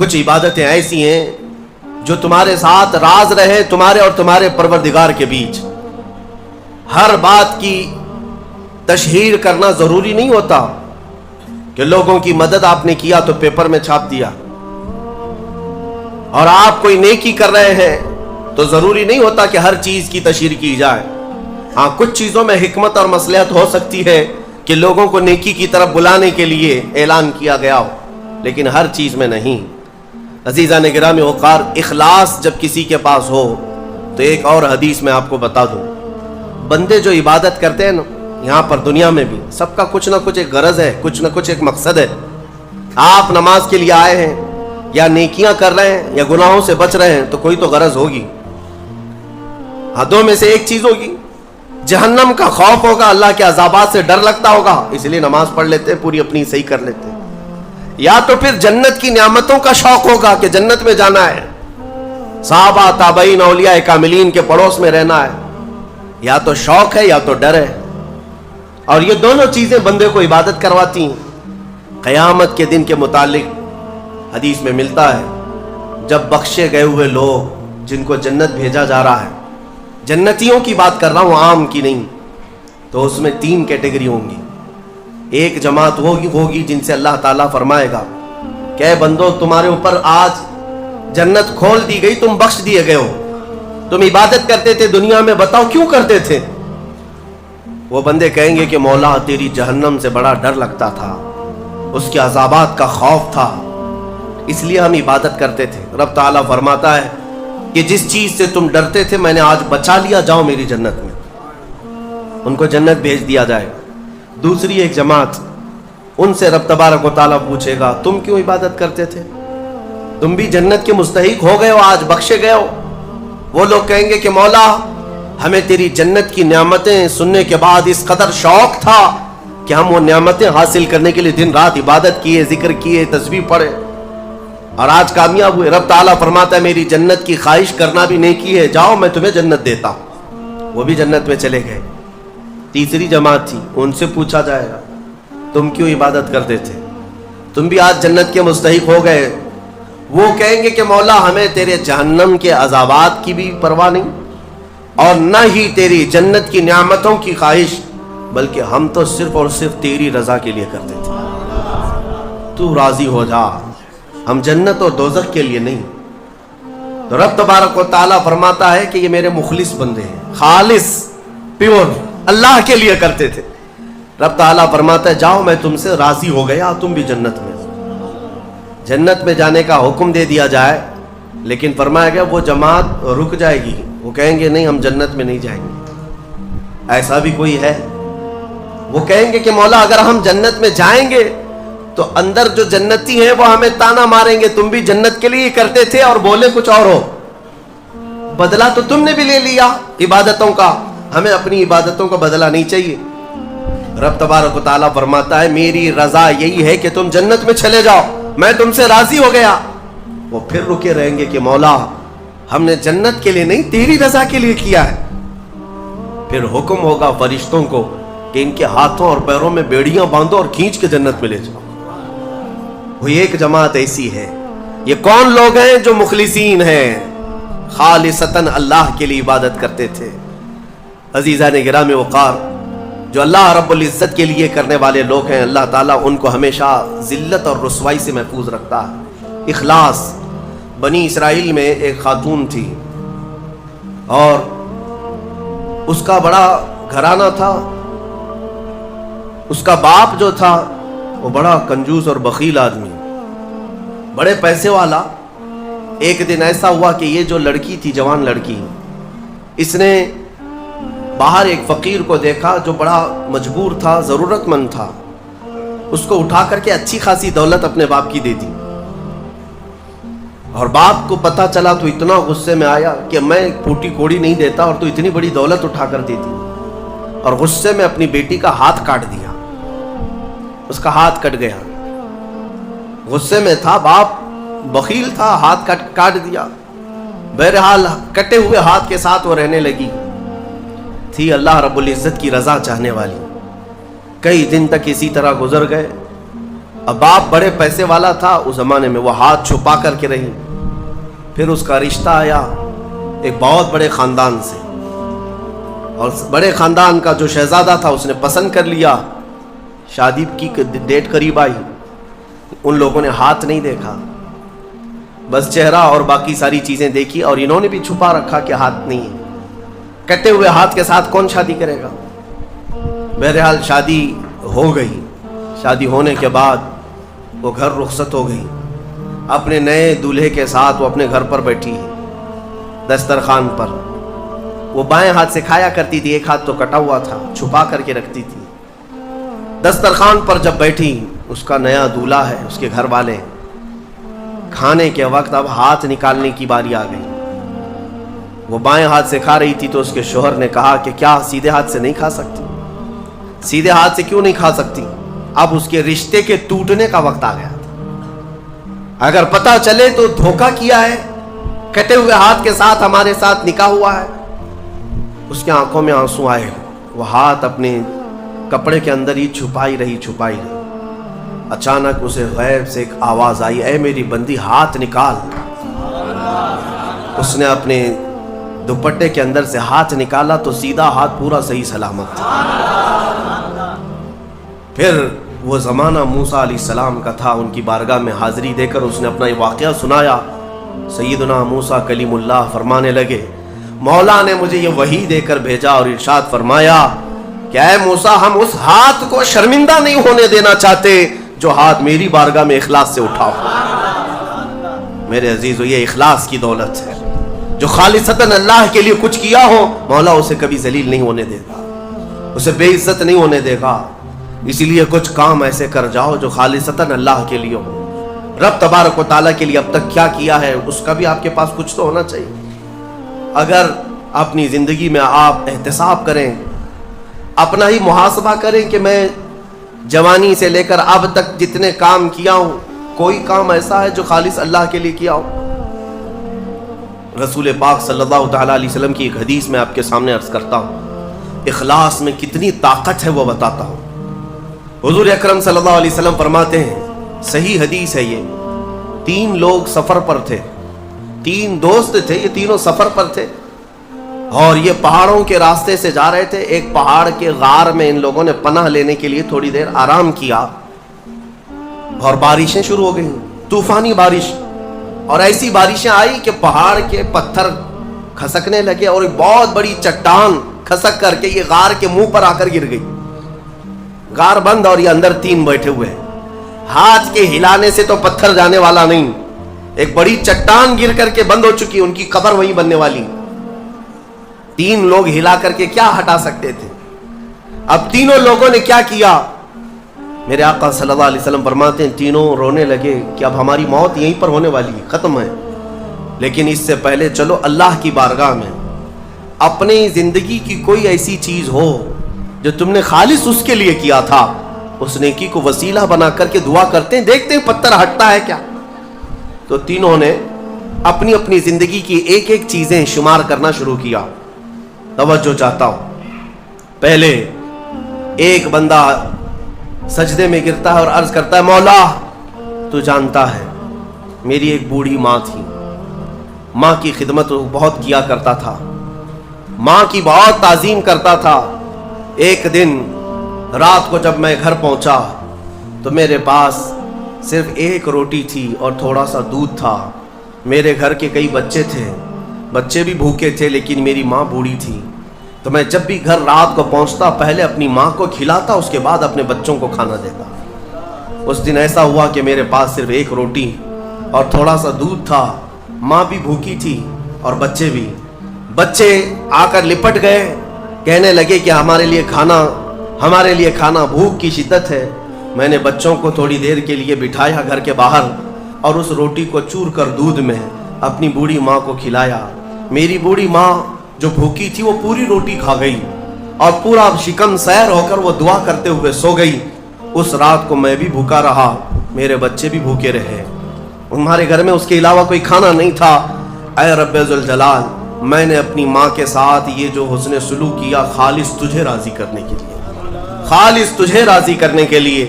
کچھ عبادتیں ایسی ہیں جو تمہارے ساتھ راز رہے تمہارے اور تمہارے پروردگار کے بیچ. ہر بات کی تشہیر کرنا ضروری نہیں ہوتا کہ لوگوں کی مدد آپ نے کیا تو پیپر میں چھاپ دیا، اور آپ کوئی نیکی کر رہے ہیں تو ضروری نہیں ہوتا کہ ہر چیز کی تشہیر کی جائے. ہاں، کچھ چیزوں میں حکمت اور مصلحت ہو سکتی ہے کہ لوگوں کو نیکی کی طرف بلانے کے لیے اعلان کیا گیا ہو، لیکن ہر چیز میں نہیں. عزیزان گرامی وقار، اخلاص جب کسی کے پاس ہو تو ایک اور حدیث میں آپ کو بتا دوں، بندے جو عبادت کرتے ہیں نا، یہاں پر دنیا میں بھی سب کا کچھ نہ کچھ ایک غرض ہے، کچھ نہ کچھ ایک مقصد ہے. آپ نماز کے لیے آئے ہیں یا نیکیاں کر رہے ہیں یا گناہوں سے بچ رہے ہیں تو کوئی تو غرض ہوگی. ہاں، دو میں سے ایک چیز ہوگی، جہنم کا خوف ہوگا، اللہ کے عذابات سے ڈر لگتا ہوگا، اس لیے نماز پڑھ لیتے ہیں، پوری اپنی صحیح کر لیتے ہیں. یا تو پھر جنت کی نعمتوں کا شوق ہوگا کہ جنت میں جانا ہے، صحابہ تابعین اولیاء کاملین کے پڑوس میں رہنا ہے. یا تو شوق ہے یا تو ڈر ہے، اور یہ دونوں چیزیں بندے کو عبادت کرواتی ہیں. قیامت کے دن کے متعلق حدیث میں ملتا ہے، جب بخشے گئے ہوئے لوگ جن کو جنت بھیجا جا رہا ہے، جنتیوں کی بات کر رہا ہوں، عام کی نہیں، تو اس میں 3 کیٹیگری ہوں گی. ایک جماعت ہوگی جن سے اللہ تعالیٰ فرمائے گا کہ اے بندو، تمہارے اوپر آج جنت کھول دی گئی، تم بخش دیے گئے ہو، تم عبادت کرتے تھے دنیا میں، بتاؤ کیوں کرتے تھے؟ وہ بندے کہیں گے کہ مولا، تیری جہنم سے بڑا ڈر لگتا تھا، اس کے عذابات کا خوف تھا، اس لیے ہم عبادت کرتے تھے. رب تعالیٰ فرماتا ہے کہ جس چیز سے تم ڈرتے تھے میں نے آج بچا لیا، جاؤ میری جنت میں. ان کو جنت بھیج دیا جائے. دوسری ایک جماعت، ان سے رب تبارک و تعالیٰ پوچھے گا تم کیوں عبادت کرتے تھے؟ تم بھی جنت کے مستحق ہو گئے ہو، آج بخشے گئے ہو. وہ لوگ کہیں گے کہ مولا، ہمیں تیری جنت کی نعمتیں سننے کے بعد اس قدر شوق تھا کہ ہم وہ نعمتیں حاصل کرنے کے لیے دن رات عبادت کیے، ذکر کیے، تسبیح پڑھے، اور آج کامیاب ہوئے. رب تعالیٰ فرماتا ہے میری جنت کی خواہش کرنا بھی نیکی ہے، جاؤ میں تمہیں جنت دیتا ہوں. وہ بھی جنت میں چلے گئے. تیسری جماعت تھی، ان سے پوچھا جائے گا تم کیوں عبادت کرتے تھے؟ تم بھی آج جنت کے مستحق ہو گئے. وہ کہیں گے کہ مولا، ہمیں تیرے جہنم کے عذابات کی بھی پرواہ نہیں، اور نہ ہی تیری جنت کی نعمتوں کی خواہش، بلکہ ہم تو صرف اور صرف تیری رضا کے لیے کرتے تھے، تو راضی ہو جا، ہم جنت اور دوزخ کے لیے نہیں. تو رب تبارک و تعالیٰ فرماتا ہے کہ یہ میرے مخلص بندے ہیں، خالص پیور اللہ کے لیے کرتے تھے. رب تعالیٰ فرماتا ہے جاؤ میں تم سے راضی ہو گیا، تم بھی جنت میں. جنت میں جانے کا حکم دے دیا جائے، لیکن فرمایا گیا وہ جماعت رک جائے گی، وہ کہیں گے نہیں ہم جنت میں نہیں جائیں گے. ایسا بھی کوئی ہے؟ وہ کہیں گے کہ مولا، اگر ہم جنت میں جائیں گے تو اندر جو جنتی ہیں وہ ہمیں تانا ماریں گے، تم بھی جنت کے لیے کرتے تھے اور بولے کچھ اور ہو، بدلہ تو تم نے بھی لے لیا عبادتوں کا، ہمیں اپنی عبادتوں کا بدلہ نہیں چاہیے. رب تبارک و تعالیٰ فرماتا ہے میری رضا یہی ہے کہ تم جنت میں چلے جاؤ، میں تم سے راضی ہو گیا. وہ پھر رکے رہیں گے کہ مولا، ہم نے جنت کے لیے نہیں تیری رضا کے لیے کیا ہے. پھر حکم ہوگا فرشتوں کو کہ ان کے ہاتھوں اور پیروں میں بیڑیاں باندھو اور کھینچ کے جنت میں لے جاؤ. وہ ایک جماعت ایسی ہے. یہ کون لوگ ہیں؟ جو مخلصین ہیں، خالصتاً اللہ کے لیے عبادت کرتے تھے. عزیزان گرامی وقار، جو اللہ رب العزت کے لیے کرنے والے لوگ ہیں، اللہ تعالیٰ ان کو ہمیشہ ذلت اور رسوائی سے محفوظ رکھتا ہے. اخلاص. بنی اسرائیل میں ایک خاتون تھی اور اس کا بڑا گھرانہ تھا. اس کا باپ جو تھا وہ بڑا کنجوس اور بخیل آدمی، بڑے پیسے والا. ایک دن ایسا ہوا کہ یہ جو لڑکی تھی، جوان لڑکی، اس نے باہر ایک فقیر کو دیکھا جو بڑا مجبور تھا، ضرورت مند تھا. اس کو اٹھا کر کے اچھی خاصی دولت اپنے باپ کی دے دی. اور باپ کو پتہ چلا تو اتنا غصے میں آیا کہ میں پھوٹی کوڑی نہیں دیتا اور تو اتنی بڑی دولت اٹھا کر دیتی. اور غصے میں اپنی بیٹی کا ہاتھ کاٹ دیا. اس کا ہاتھ کٹ گیا. غصے میں تھا باپ، بخیل تھا، ہاتھ کاٹ دیا. بہرحال کٹے ہوئے ہاتھ کے ساتھ وہ رہنے لگی. تھی اللہ رب العزت کی رضا چاہنے والی. کئی دن تک اسی طرح گزر گئے. اب باپ بڑے پیسے والا تھا اس زمانے میں، وہ ہاتھ چھپا کر کے رہی. پھر اس کا رشتہ آیا ایک بہت بڑے خاندان سے، اور بڑے خاندان کا جو شہزادہ تھا اس نے پسند کر لیا. شادی کی ڈیٹ قریب آئی، ان لوگوں نے ہاتھ نہیں دیکھا، بس چہرہ اور باقی ساری چیزیں دیکھی، اور انہوں نے بھی چھپا رکھا کہ ہاتھ نہیں ہے. کٹے ہوئے ہاتھ کے ساتھ کون شادی کرے گا؟ بہرحال شادی ہو گئی. شادی ہونے کے بعد وہ گھر رخصت ہو گئی. اپنے نئے دولہے کے ساتھ وہ اپنے گھر پر بیٹھی دسترخوان پر. وہ بائیں ہاتھ سے کھایا کرتی تھی، ایک ہاتھ تو کٹا ہوا تھا، چھپا کر کے رکھتی تھی. دسترخوان پر جب بیٹھی، اس کا نیا دولہا ہے، اس کے گھر والے، کھانے کے وقت اب ہاتھ نکالنے کی باری آ گئی. وہ بائیں ہاتھ سے کھا رہی تھی تو اس کے شوہر نے کہا کہ کیا سیدھے ہاتھ سے نہیں کھا سکتی؟ سیدھے ہاتھ سے کیوں نہیں کھا سکتی؟ اب اس کے رشتے کے ٹوٹنے کا وقت آ گیا تھا. اگر پتہ چلے تو دھوکہ کیا ہے، کٹے ہوئے ہاتھ کے ساتھ ہمارے ساتھ نکاح ہوا ہے. اس کے آنکھوں میں آنسو آئے. وہ ہاتھ اپنے کپڑے کے اندر ہی چھپائی رہی. اچانک اسے غیب سے ایک آواز آئی، اے میری بندی ہاتھ نکال. اس نے اپنے دوپٹے کے اندر سے ہاتھ نکالا تو سیدھا ہاتھ پورا صحیح سلامت تھا. پھر وہ زمانہ موسیٰ علیہ السلام کا تھا. ان کی بارگاہ میں حاضری دے کر اس نے اپنا یہ واقعہ سنایا. سیدنا موسیٰ کلیم اللہ فرمانے لگے، مولا نے مجھے یہ وحی دے کر بھیجا اور ارشاد فرمایا کہ اے موسیٰ، ہم اس ہاتھ کو شرمندہ نہیں ہونے دینا چاہتے جو ہاتھ میری بارگاہ میں اخلاص سے اٹھاؤ. میرے عزیزو، یہ اخلاص کی دولت ہے. جو خالصتاً اللہ کے لیے کچھ کیا ہو، مولا اسے کبھی ذلیل نہیں ہونے دے گا، اسے بے عزت نہیں ہونے دے گا. اسی لیے کچھ کام ایسے کر جاؤ جو خالصتاً اللہ کے لیے ہو. رب تبارک و تعالیٰ کے لیے اب تک کیا کیا ہے، اس کا بھی آپ کے پاس کچھ تو ہونا چاہیے. اگر اپنی زندگی میں آپ احتساب کریں، اپنا ہی محاسبہ کریں کہ میں جوانی سے لے کر اب تک جتنے کام کیا ہوں، کوئی کام ایسا ہے جو خالص اللہ کے لیے کیا ہو؟ رسول پاک صلی اللہ تعالیٰ علیہ وسلم کی ایک حدیث میں آپ کے سامنے عرض کرتا ہوں. اخلاص میں کتنی طاقت ہے وہ بتاتا ہوں. حضور اکرم صلی اللہ علیہ وسلم فرماتے ہیں، صحیح حدیث ہے یہ، 3 لوگ سفر پر تھے، 3 دوست تھے، یہ تینوں سفر پر تھے اور یہ پہاڑوں کے راستے سے جا رہے تھے. ایک پہاڑ کے غار میں ان لوگوں نے پناہ لینے کے لیے تھوڑی دیر آرام کیا اور بارشیں شروع ہو گئیں، طوفانی بارش. اور ایسی بارشیں آئی کہ پہاڑ کے پتھر کھسکنے لگے اور ایک بہت بڑی چٹان کھسک کر کے یہ غار کے منہ پر آ کر گر گئی. غار بند اور یہ اندر 3 بیٹھے ہوئے ہیں. ہاتھ کے ہلانے سے تو پتھر جانے والا نہیں، ایک بڑی چٹان گر کر کے بند ہو چکی، ان کی قبر وہیں بننے والی. 3 لوگ ہلا کر کے کیا ہٹا سکتے تھے؟ اب تینوں لوگوں نے کیا کیا؟ میرے آقا صلی اللہ علیہ وسلم فرماتے ہیں تینوں رونے لگے کہ اب ہماری موت یہیں پر ہونے والی ہے، ختم ہے. لیکن اس سے پہلے چلو اللہ کی بارگاہ میں اپنی زندگی کی کوئی ایسی چیز ہو جو تم نے خالص اس کے لیے کیا تھا، اس نیکی کو وسیلہ بنا کر کے دعا کرتے ہیں، دیکھتے ہیں پتھر ہٹتا ہے کیا. تو تینوں نے اپنی اپنی زندگی کی ایک ایک چیزیں شمار کرنا شروع کیا. توجہ چاہتا ہوں. پہلے ایک بندہ سجدے میں گرتا ہے اور عرض کرتا ہے، مولا تو جانتا ہے میری ایک بوڑھی ماں تھی، ماں کی خدمت بہت کیا کرتا تھا، ماں کی بہت تعظیم کرتا تھا. ایک دن رات کو جب میں گھر پہنچا تو میرے پاس صرف ایک روٹی تھی اور تھوڑا سا دودھ تھا. میرے گھر کے کئی بچے تھے، بچے بھی بھوکے تھے، لیکن میری ماں بوڑھی تھی. تو میں جب بھی گھر رات کو پہنچتا پہلے اپنی ماں کو کھلاتا، اس کے بعد اپنے بچوں کو کھانا دیتا. اس دن ایسا ہوا کہ میرے پاس صرف ایک روٹی اور تھوڑا سا دودھ تھا. ماں بھی بھوکی تھی اور بچے بھی. بچے آ کر لپٹ گئے، کہنے لگے کہ ہمارے لیے کھانا، بھوک کی شدت ہے. میں نے بچوں کو تھوڑی دیر کے لیے بٹھایا گھر کے باہر اور اس روٹی کو چور کر دودھ میں اپنی بوڑھی ماں کو کھلایا. میری بوڑھی ماں جو بھوکی تھی وہ پوری روٹی کھا گئی اور پورا شکم سیر ہو کر وہ دعا کرتے ہوئے سو گئی. اس رات کو میں بھی بھوکا رہا، میرے بچے بھی بھوکے رہے. ہمارے گھر میں اس کے علاوہ کوئی کھانا نہیں تھا. اے رب ذوالجلال، میں نے اپنی ماں کے ساتھ یہ جو حسن سلوک کیا خالص تجھے راضی کرنے کے لیے، خالص تجھے راضی کرنے کے لیے.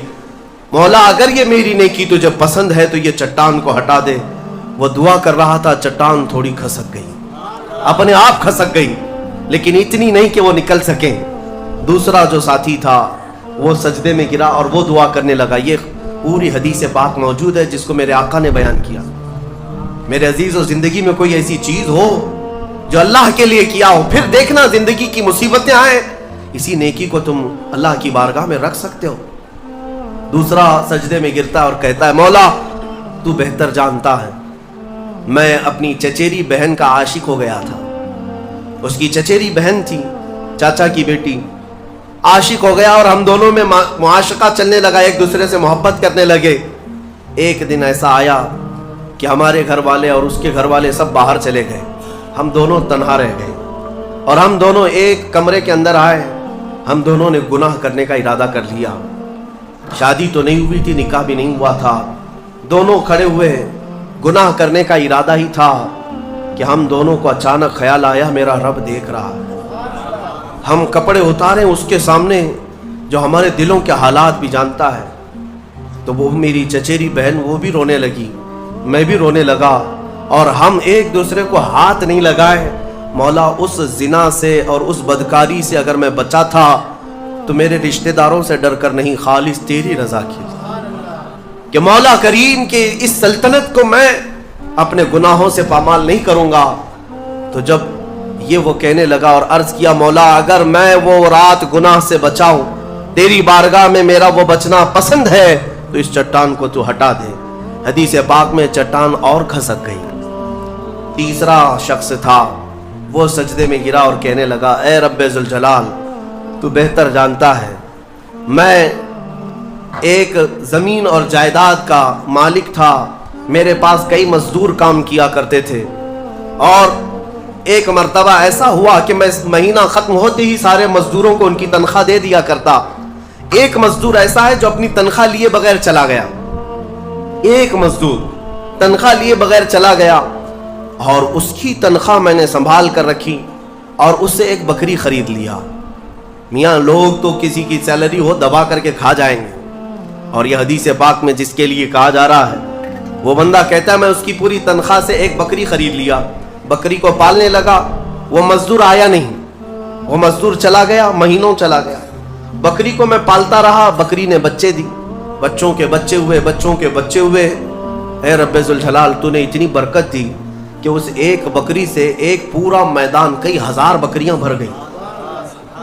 مولا اگر یہ میری نیکی تجھے پسند ہے تو یہ چٹان کو ہٹا دے۔ وہ دعا کر رہا تھا، چٹان تھوڑی کھسک گئی، اپنے آپ کھسک گئی، لیکن اتنی نہیں کہ وہ نکل سکے۔ دوسرا جو ساتھی تھا وہ سجدے میں گرا اور وہ دعا کرنے لگا۔ یہ پوری حدیث پاک موجود ہے جس کو میرے آقا نے بیان کیا۔ میرے عزیزو، زندگی میں کوئی ایسی چیز ہو جو اللہ کے لیے کیا ہو، پھر دیکھنا زندگی کی مصیبتیں آئیں، اسی نیکی کو تم اللہ کی بارگاہ میں رکھ سکتے ہو۔ دوسرا سجدے میں گرتا ہے اور کہتا ہے، مولا تو بہتر جانتا ہے، میں اپنی چچیری بہن کا عاشق ہو گیا تھا۔ اس کی چچیری بہن تھی، چاچا کی بیٹی، عاشق ہو گیا اور ہم دونوں میں معاشقہ چلنے لگا، ایک دوسرے سے محبت کرنے لگے۔ ایک دن ایسا آیا کہ ہمارے گھر والے اور اس کے گھر والے سب باہر چلے گئے، ہم دونوں تنہا رہ گئے اور ہم دونوں ایک کمرے کے اندر آئے۔ ہم دونوں نے گناہ کرنے کا ارادہ کر لیا۔ شادی تو نہیں ہوئی تھی، نکاح بھی نہیں ہوا تھا، دونوں کھڑے ہوئے، گناہ کرنے کا ارادہ ہی تھا کہ ہم دونوں کو اچانک خیال آیا میرا رب دیکھ رہا ہے۔ ہم کپڑے اتارے اس کے سامنے جو ہمارے دلوں کے حالات بھی جانتا ہے، تو وہ میری چچیری بہن وہ بھی رونے لگی، میں بھی رونے لگا اور ہم ایک دوسرے کو ہاتھ نہیں لگائے۔ مولا اس زنا سے اور اس بدکاری سے اگر میں بچا تھا تو میرے رشتہ داروں سے ڈر کر نہیں، خالص تیری رضا کی کہ مولا کریم کے اس سلطنت کو میں اپنے گناہوں سے پامال نہیں کروں گا۔ تو جب یہ وہ کہنے لگا اور عرض کیا، مولا اگر میں وہ رات گناہ سے بچاؤں، تیری بارگاہ میں میرا وہ بچنا پسند ہے تو اس چٹان کو تو ہٹا دے۔ حدیث پاک میں چٹان اور کھسک گئی۔ تیسرا شخص تھا، وہ سجدے میں گرا اور کہنے لگا، اے رب ذوالجلال تو بہتر جانتا ہے، میں ایک زمین اور جائیداد کا مالک تھا، میرے پاس کئی مزدور کام کیا کرتے تھے اور ایک مرتبہ ایسا ہوا کہ میں مہینہ ختم ہوتے ہی سارے مزدوروں کو ان کی تنخواہ دے دیا کرتا۔ ایک مزدور ایسا ہے جو اپنی تنخواہ لیے بغیر چلا گیا، ایک مزدور تنخواہ لیے بغیر چلا گیا اور اس کی تنخواہ میں نے سنبھال کر رکھی اور اس سے ایک بکری خرید لیا۔ میاں لوگ تو کسی کی سیلری ہو دبا کر کے کھا جائیں گے، اور یہ حدیث پاک میں جس کے لیے کہا جا رہا ہے وہ بندہ کہتا ہے میں اس کی پوری تنخواہ سے ایک بکری خرید لیا، بکری کو پالنے لگا، وہ مزدور آیا نہیں، وہ مزدور چلا گیا، مہینوں چلا گیا، بکری کو میں پالتا رہا، بکری نے بچے دی، بچوں کے بچے ہوئے، بچوں کے بچے ہوئے۔ اے رب ذوالجلال تو نے اتنی برکت دی کہ اس ایک بکری سے ایک پورا میدان، کئی ہزار بکریاں بھر گئی،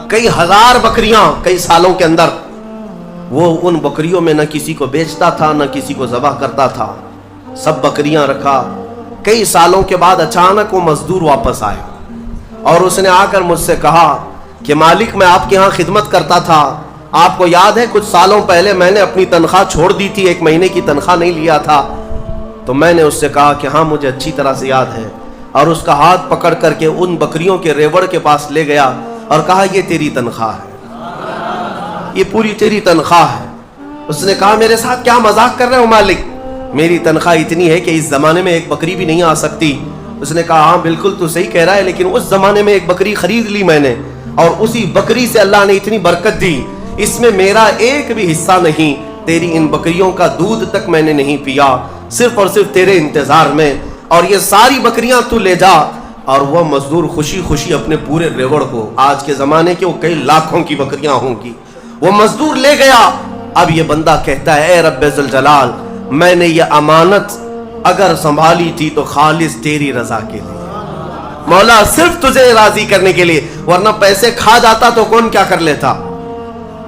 کئی ہزار بکریاں کئی سالوں کے اندر۔ وہ ان بکریوں میں نہ کسی کو بیچتا تھا نہ کسی کو ذبح کرتا تھا، سب بکریاں رکھا۔ کئی سالوں کے بعد اچانک وہ مزدور واپس آئے اور اس نے آ کر مجھ سے کہا کہ مالک میں آپ کے ہاں خدمت کرتا تھا، آپ کو یاد ہے کچھ سالوں پہلے میں نے اپنی تنخواہ چھوڑ دی تھی، ایک مہینے کی تنخواہ نہیں لیا تھا۔ تو میں نے اس سے کہا کہ ہاں مجھے اچھی طرح سے یاد ہے، اور اس کا ہاتھ پکڑ کر کے ان بکریوں کے ریوڑ کے پاس لے گیا اور کہا یہ تیری تنخواہ ہے، یہ پوری تیری تنخواہ ہے۔ اس نے کہا میرے ساتھ کیا مذاق کر رہے ہو مالک، میری تنخواہ اتنی ہے کہ اس زمانے میں ایک بکری بھی نہیں آ سکتی۔ اس نے کہا ہاں بالکل تو صحیح کہہ رہا ہے، لیکن اس زمانے میں ایک بکری خرید لی میں نے، اور اسی بکری سے اللہ نے اتنی برکت دی، اس میں میرا ایک بھی حصہ نہیں، تیری ان بکریوں کا دودھ تک میں نے نہیں پیا، صرف اور صرف تیرے انتظار میں، اور یہ ساری بکریاں تو لے جا۔ اور وہ مزدور خوشی خوشی اپنے پورے ریوڑ کو، آج کے زمانے کے وہ کئی لاکھوں کی بکریاں ہوں گی، وہ مزدور لے گیا۔ اب یہ بندہ کہتا ہے اے رب ذوالجلال میں نے یہ امانت اگر سنبھالی تھی تو خالص تیری رضا کے لیے، مولا صرف تجھے راضی کرنے کے لیے، ورنہ پیسے کھا جاتا تو کون کیا کر لیتا،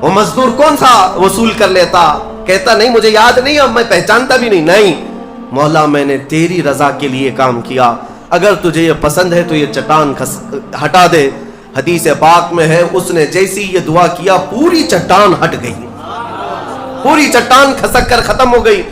وہ مزدور کون سا وصول کر لیتا۔ کہتا نہیں مجھے یاد نہیں، اب میں پہچانتا بھی نہیں، مولا میں نے تیری رضا کے لیے کام کیا، اگر تجھے یہ پسند ہے تو یہ چٹان ہٹا دے۔ حدیث پاک میں ہے اس نے جیسی یہ دعا کیا پوری چٹان ہٹ گئی، پوری چٹان کھسک کر ختم ہو گئی۔